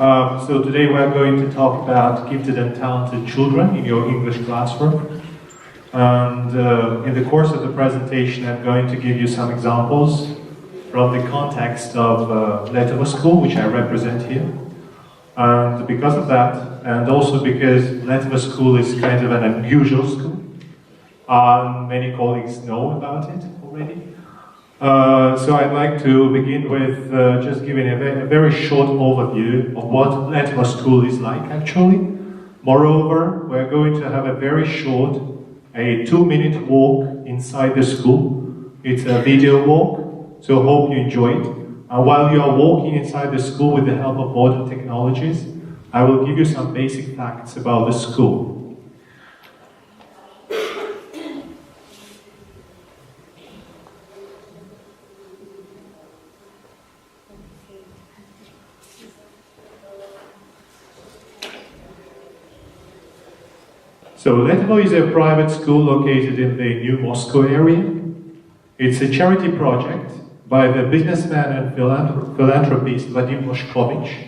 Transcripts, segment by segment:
So today we're going to talk about gifted and talented children in your English classroom. And in the course of the presentation, I'm going to give you some examples from the context of Letova School, which I represent here. And because of that, and also because Letova School is kind of an unusual school, many colleagues know about it already. So I'd like to begin with just giving a very short overview of what Letova School is like actually. Moreover, we're going to have a very short, a 2-minute walk inside the school. It's a video walk, so hope you enjoy it. And while you are walking inside the school with the help of modern technologies, I will give you some basic facts about the school. So Letova is a private school located in the New Moscow area. It's a charity project by the businessman and philanthropist VGorbachev,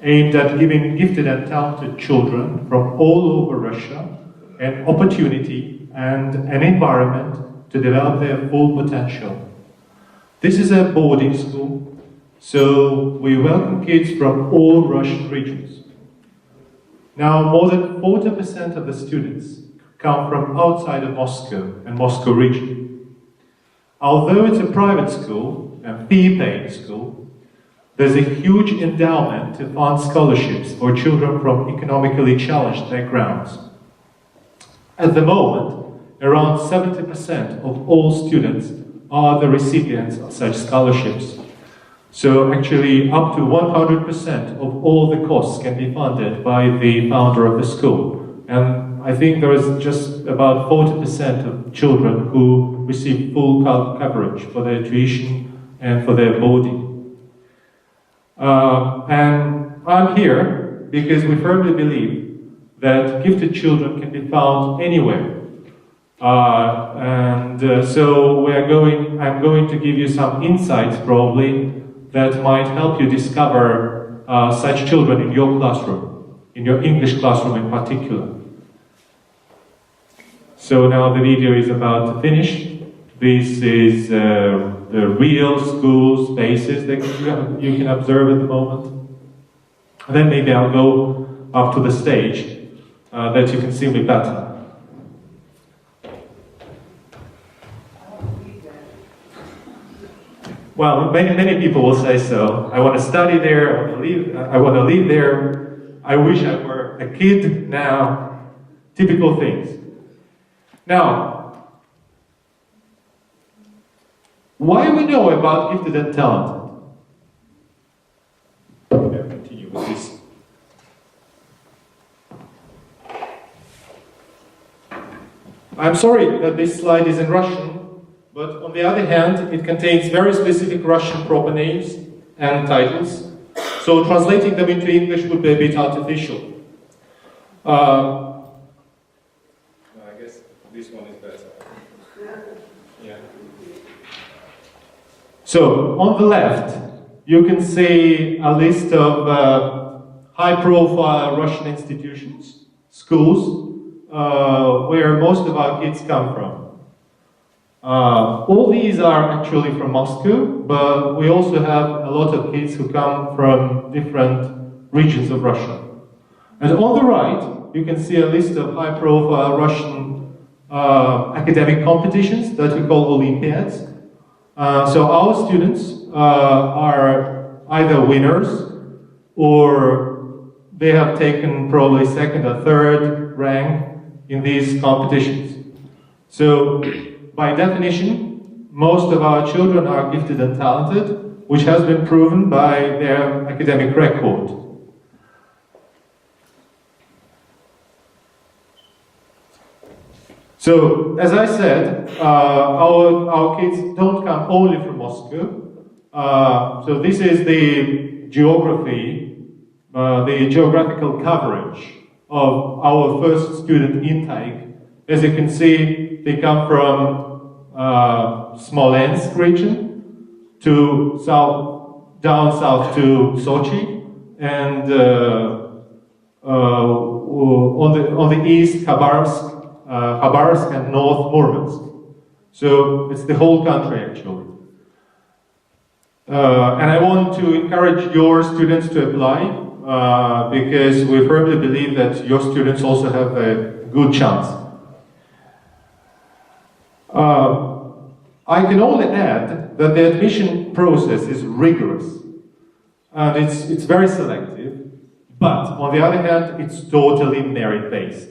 aimed at giving gifted and talented children from all over Russia an opportunity and an environment to develop their full potential. This is a boarding school, so we welcome kids from all Russian regions. Now, more than 40% of the students come from outside of Moscow and Moscow region. Although it's a private school, a fee-paying school, there's a huge endowment to fund scholarships for children from economically challenged backgrounds. At the moment, around 70% of all students are the recipients of such scholarships. So actually, up to 100% of all the costs can be funded by the founder of the school. And I think there is just about 40% of children who receive full coverage for their tuition and for their boarding. And I'm here because we firmly believe that gifted children can be found anywhere. So I'm going to give you some insights probably that might help you discover such children in your classroom, in your English classroom in particular. So now the video is about to finish. This is the real school spaces that you can observe at the moment. And then maybe I'll go up to the stage that you can see me better. Well, many people will say so. I want to study there, I want to live there, I wish I were a kid now, typical things. Now, why we know about gifted and talented? I'm going to continue with this. I'm sorry that this slide is in Russian. But on the other hand, it contains very specific Russian proper names and titles, so translating them into English would be a bit artificial. I guess this one is better. Yeah. So, on the left, you can see a list of high-profile Russian institutions, schools, where most of our kids come from. All these are actually from Moscow, but we also have a lot of kids who come from different regions of Russia. And on the right, you can see a list of high-profile Russian academic competitions that we call Olympiads. So our students are either winners or they have taken probably second or third rank in these competitions. So, by definition, most of our children are gifted and talented, which has been proven by their academic record. So, as I said, our kids don't come only from Moscow. So this is the geography, the geographical coverage of our first student intake. As you can see, they come from Smolensk region to down south to Sochi, and on the east, Khabarovsk and north, Murmansk. So it's the whole country, actually. And I want to encourage your students to apply, because we firmly believe that your students also have a good chance. I can only add that the admission process is rigorous, and it's very selective, but on the other hand, it's totally merit-based.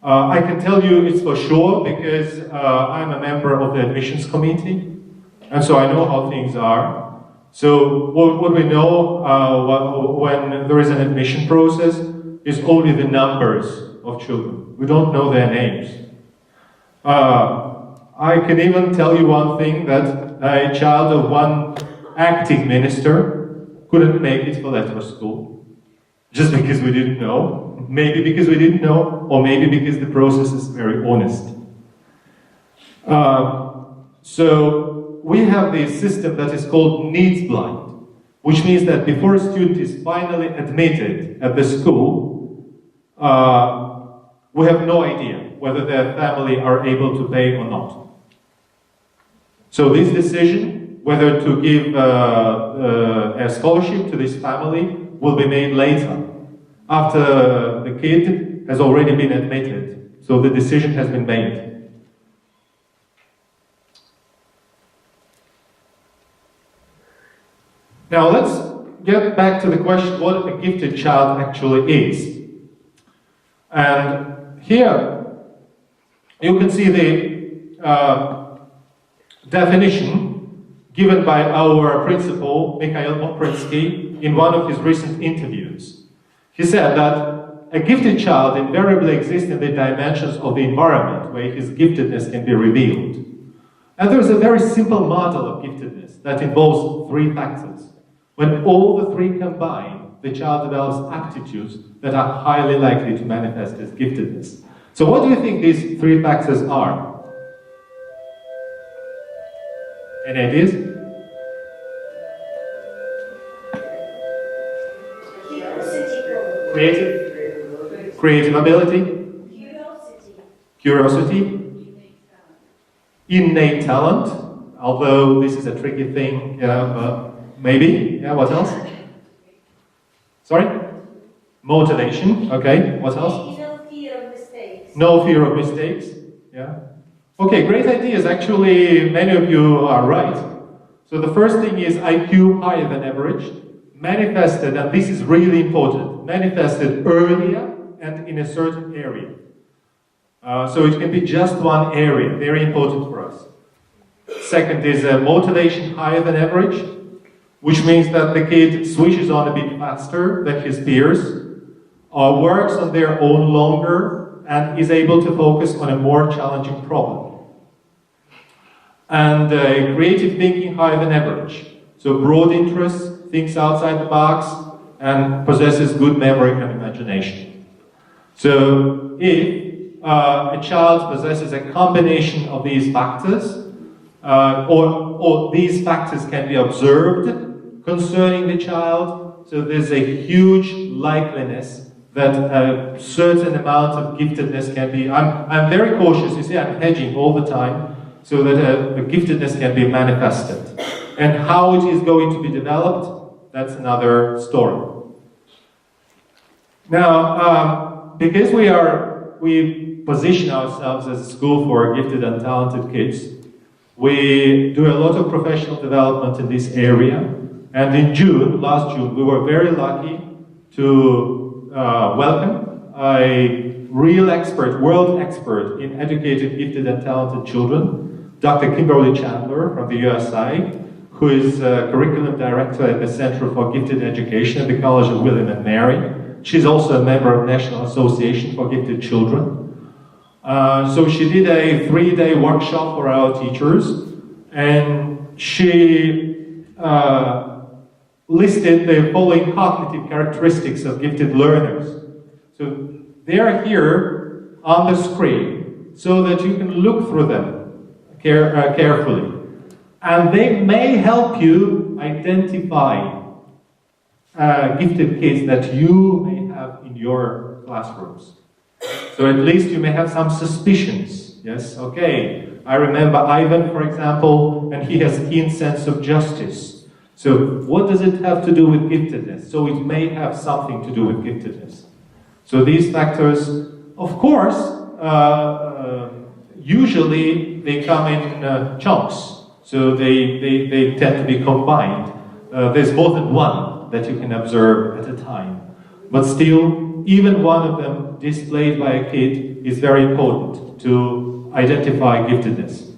I can tell you it's for sure because I'm a member of the admissions committee, and so I know how things are. So what we know when there is an admission process is only the numbers of children. We don't know their names. I can even tell you one thing, that a child of one acting minister couldn't make it for letter school, just because we didn't know. Maybe because we didn't know, or maybe because the process is very honest. So we have this system that is called needs blind, which means that before a student is finally admitted at the school, we have no idea whether their family are able to pay or not. So this decision, whether to give a scholarship to this family, will be made later, after the kid has already been admitted. So the decision has been made. Now let's get back to the question what a gifted child actually is. And here you can see the definition given by our principal, Mikhail Moprinsky, in one of his recent interviews. He said that a gifted child invariably exists in the dimensions of the environment where his giftedness can be revealed. And there is a very simple model of giftedness that involves three factors. When all the three combine, the child develops aptitudes that are highly likely to manifest as giftedness. So what do you think these three factors are? Any ideas? Creative ability? Curiosity? Innate talent, although this is a tricky thing, maybe. Yeah, what else? Sorry? Motivation, okay, what else? No fear of mistakes. No fear of mistakes, yeah. Okay, great ideas. Actually, many of you are right. So the first thing is IQ higher than average, manifested, and this is really important, manifested earlier and in a certain area. So it can be just one area, very important for us. Second is motivation higher than average, which means that the kid switches on a bit faster than his peers, works on their own longer, and is able to focus on a more challenging problem. And creative thinking higher than average. So broad interests, thinks outside the box, and possesses good memory and imagination. So if a child possesses a combination of these factors, or these factors can be observed concerning the child, so there's a huge likeliness that a certain amount of giftedness can be. I'm very cautious, you see, I'm hedging all the time, so that a giftedness can be manifested. And how it is going to be developed, that's another story. Now, because we position ourselves as a school for gifted and talented kids, we do a lot of professional development in this area. And in June, last June, we were very lucky to welcome a real expert, world expert in educated, gifted and talented children, Dr. Kimberly Chandler from the USA, who is curriculum director at the Center for Gifted Education at the College of William and Mary. She's also a member of the National Association for Gifted Children. So she did a 3-day workshop for our teachers, and she listed the following cognitive characteristics of gifted learners. So they are here on the screen so that you can look through them carefully. And they may help you identify gifted kids that you may have in your classrooms. So at least you may have some suspicions. Yes, okay. I remember Ivan, for example, and he has a keen sense of justice. So what does it have to do with giftedness? So it may have something to do with giftedness. So these factors, of course, usually they come in chunks. So they tend to be combined. There's more than one that you can observe at a time. But still, even one of them displayed by a kid is very important to identify giftedness.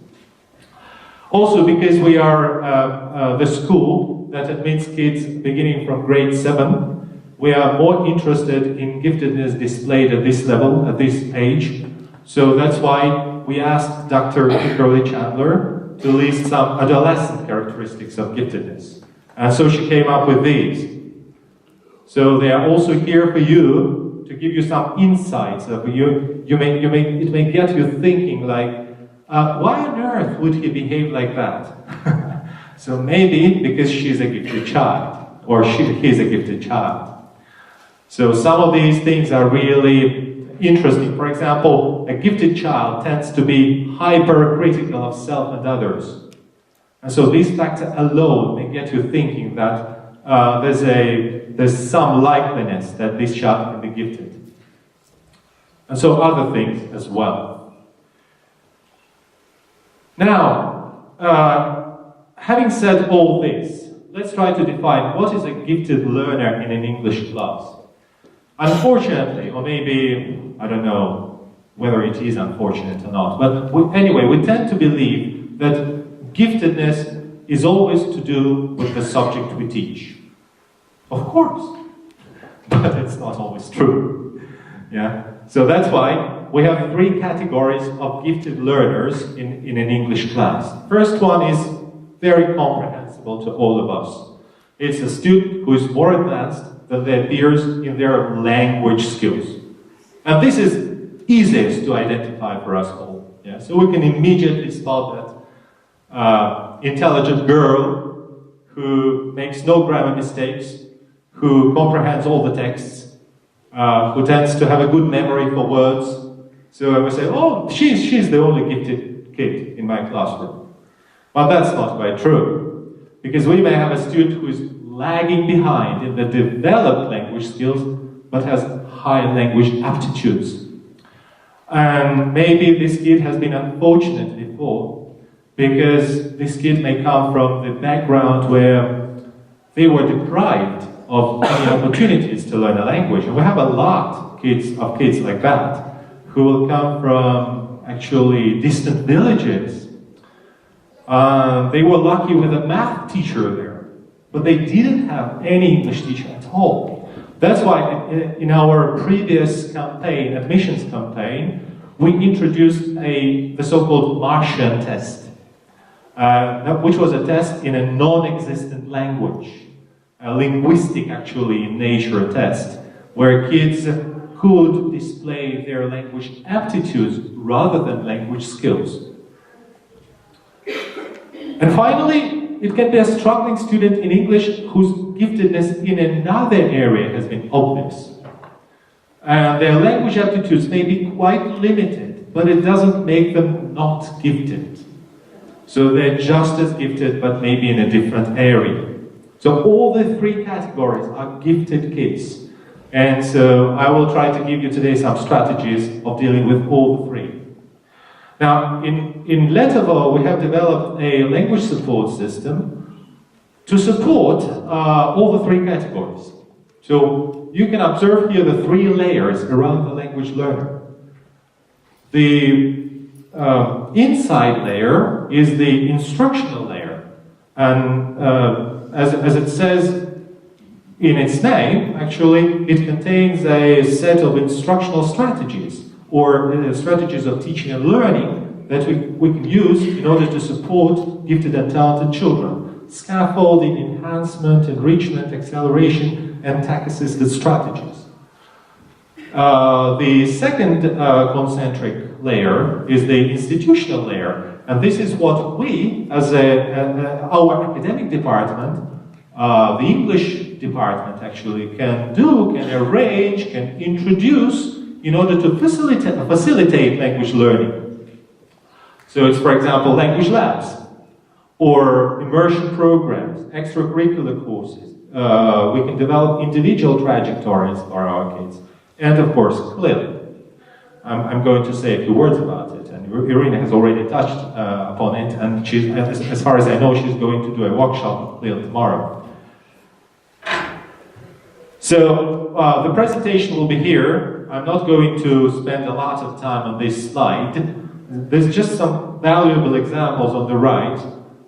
Also, because we are the school that admits kids beginning from grade 7, we are more interested in giftedness displayed at this level, at this age. So that's why we asked Dr. Kimberly Chandler to list some adolescent characteristics of giftedness. And so she came up with these. So they are also here for you to give you some insights. It may get you thinking like, why on earth would he behave like that? So maybe because she's a gifted child, or he's a gifted child. So some of these things are really interesting. For example, a gifted child tends to be hypercritical of self and others. And so this factor alone may get you thinking that there's some likeliness that this child can be gifted. And so other things as well. Now, having said all this, let's try to define what is a gifted learner in an English class. Unfortunately, or maybe, I don't know whether it is unfortunate or not, but we tend to believe that giftedness is always to do with the subject we teach. Of course, but it's not always true. Yeah? So that's why we have 3 categories of gifted learners in an English class. First one is very comprehensible to all of us. It's a student who is more advanced than their peers in their language skills. And this is easiest to identify for us all. Yeah? So we can immediately spot that intelligent girl who makes no grammar mistakes, who comprehends all the texts, who tends to have a good memory for words. So I would say, oh, she's the only gifted kid in my classroom. But that's not quite true. Because we may have a student who is lagging behind in the developed language skills, but has high language aptitudes. And maybe this kid has been unfortunate before, because this kid may come from the background where they were deprived of any opportunities to learn a language. And we have a lot of kids like that, who will come from actually distant villages. They were lucky with a math teacher there, but they didn't have any English teacher at all. That's why in our previous campaign, admissions campaign, we introduced the so-called Martian test, which was a test in a non-existent language, a linguistic, actually, in nature test, where kids could display their language aptitudes rather than language skills. And finally, it can be a struggling student in English whose giftedness in another area has been obvious. And their language aptitudes may be quite limited, but it doesn't make them not gifted. So they're just as gifted, but maybe in a different area. So all the 3 categories are gifted kids. And so I will try to give you today some strategies of dealing with all the 3. Now, in Letovo, we have developed a language support system to support all the 3 categories. So you can observe here the 3 layers around the language learner. The inside layer is the instructional layer. And as it says in its name, actually, it contains a set of instructional strategies, or strategies of teaching and learning that we can use in order to support gifted and talented children. Scaffolding, enhancement, enrichment, acceleration, and task-assisted strategies. The second concentric layer is the institutional layer, and this is what we, as our academic department, the English department actually can arrange, can introduce in order to facilitate language learning. So it's, for example, language labs, or immersion programs, extracurricular courses. We can develop individual trajectories for our kids. And of course, CLIL. I'm going to say a few words about it, and Irina has already touched upon it, and she's, as far as I know, she's going to do a workshop on CLIL tomorrow. So the presentation will be here. I'm not going to spend a lot of time on this slide. There's just some valuable examples on the right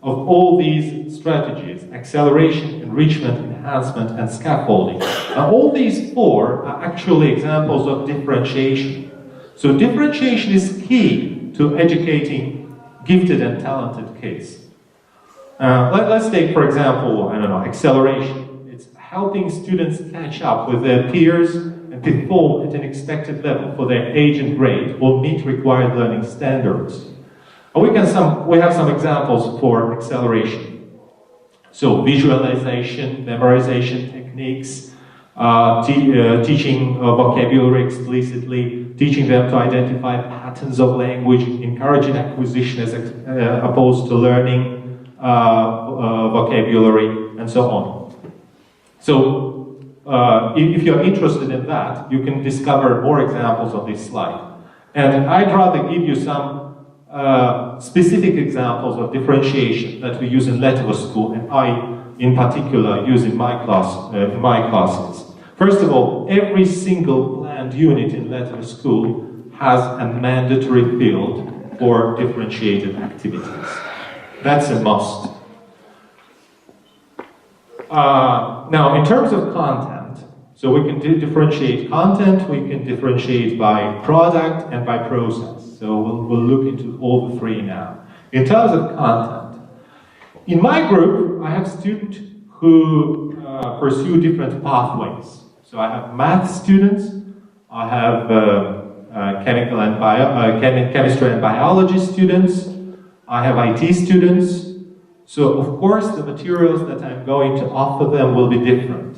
of all these strategies: acceleration, enrichment, enhancement, and scaffolding. Now, all these four are actually examples of differentiation. So differentiation is key to educating gifted and talented kids. Let's take, for example, acceleration. It's helping students catch up with their peers and perform at an expected level for their age and grade or meet required learning standards. And we have some examples for acceleration. So visualization, memorization techniques, teaching vocabulary explicitly, teaching them to identify patterns of language, encouraging acquisition as opposed to learning vocabulary, and so on. So if you're interested in that, you can discover more examples on this slide. And I'd rather give you some specific examples of differentiation that we use in Letova school, and I, in particular, use in my classes. First of all, every single planned unit in Letova school has a mandatory field for differentiated activities. That's a must. Now, in terms of content, so we can differentiate content, we can differentiate by product and by process. So we'll look into all the three now. In terms of content, in my group, I have students who pursue different pathways. So I have math students, I have chemistry and biology students, I have IT students. So of course the materials that I'm going to offer them will be different.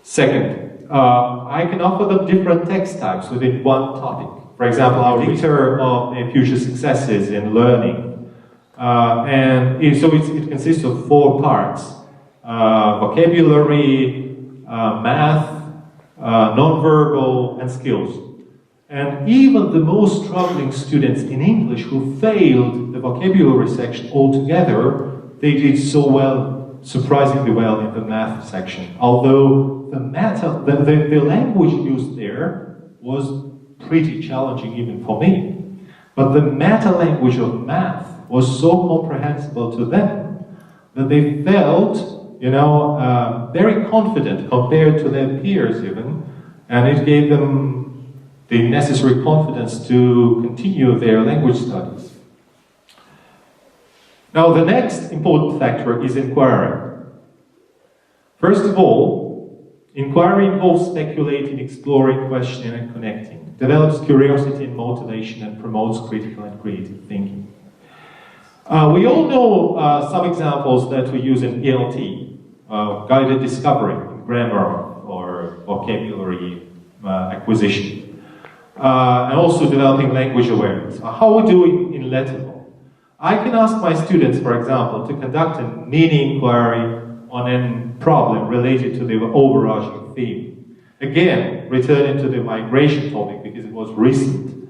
Second, I can offer them different text types within one topic. For example, our predictor of their future successes in learning. So it consists of 4 parts: vocabulary, math, nonverbal, and skills. And even the most struggling students in English who failed the vocabulary section altogether, they did so well, surprisingly well, in the math section. Although the language used there was pretty challenging even for me. But the meta language of math was so comprehensible to them that they felt, very confident compared to their peers even, and it gave them the necessary confidence to continue their language studies. Now, the next important factor is inquiry. First of all, inquiry involves speculating, exploring, questioning, and connecting, develops curiosity and motivation, and promotes critical and creative thinking. We all know some examples that we use in ELT, guided discovery, grammar or vocabulary acquisition. And also developing language awareness. How we do it in Letova? I can ask my students, for example, to conduct a mini inquiry on a problem related to the overarching theme. Again, returning to the migration topic because it was recent.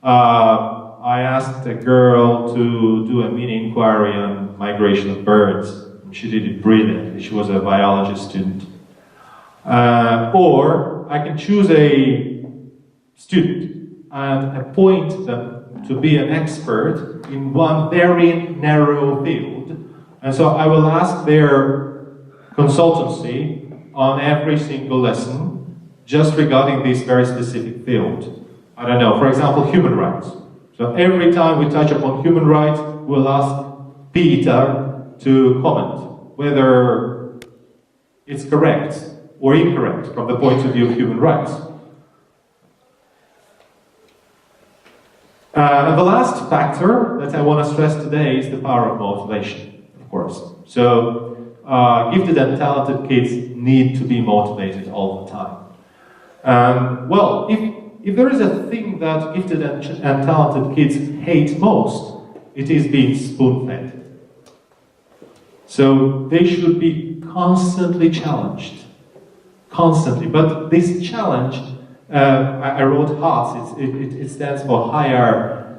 I asked a girl to do a mini inquiry on migration of birds. And she did it brilliantly. She was a biology student. Or I can choose a student and appoint them to be an expert in one very narrow field. And so I will ask their consultancy on every single lesson just regarding this very specific field. I don't know, for example, human rights. So every time we touch upon human rights, we'll ask Peter to comment whether it's correct or incorrect from the point of view of human rights. And the last factor that I want to stress today is the power of motivation, of course. So gifted and talented kids need to be motivated all the time. Well, if there is a thing that gifted and talented kids hate most, it is being spoon-fed. So they should be constantly challenged. Constantly. But this challenge, I wrote HARTS, it stands for Higher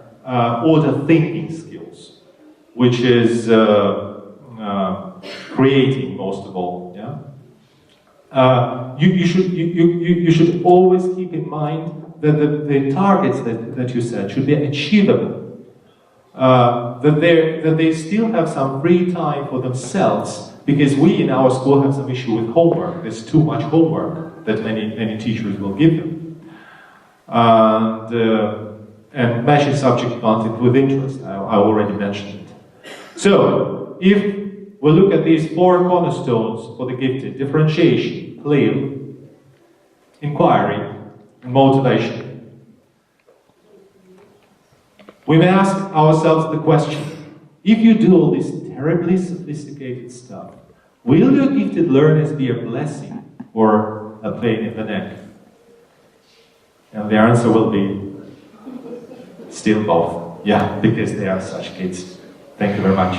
Order Thinking Skills, which is creating most of all. Yeah? You should always keep in mind that the targets that you set should be achievable. That they still have some free time for themselves, because we in our school have some issue with homework. There's too much homework that many teachers will give them. And matching subject content with interest, I already mentioned it. So, if we look at these four cornerstones for the gifted: differentiation, play, inquiry, and motivation, we may ask ourselves the question: if you do all this terribly sophisticated stuff, will your gifted learners be a blessing or a pain in the neck? And the answer will be still both. Yeah, because they are such kids. Thank you very much.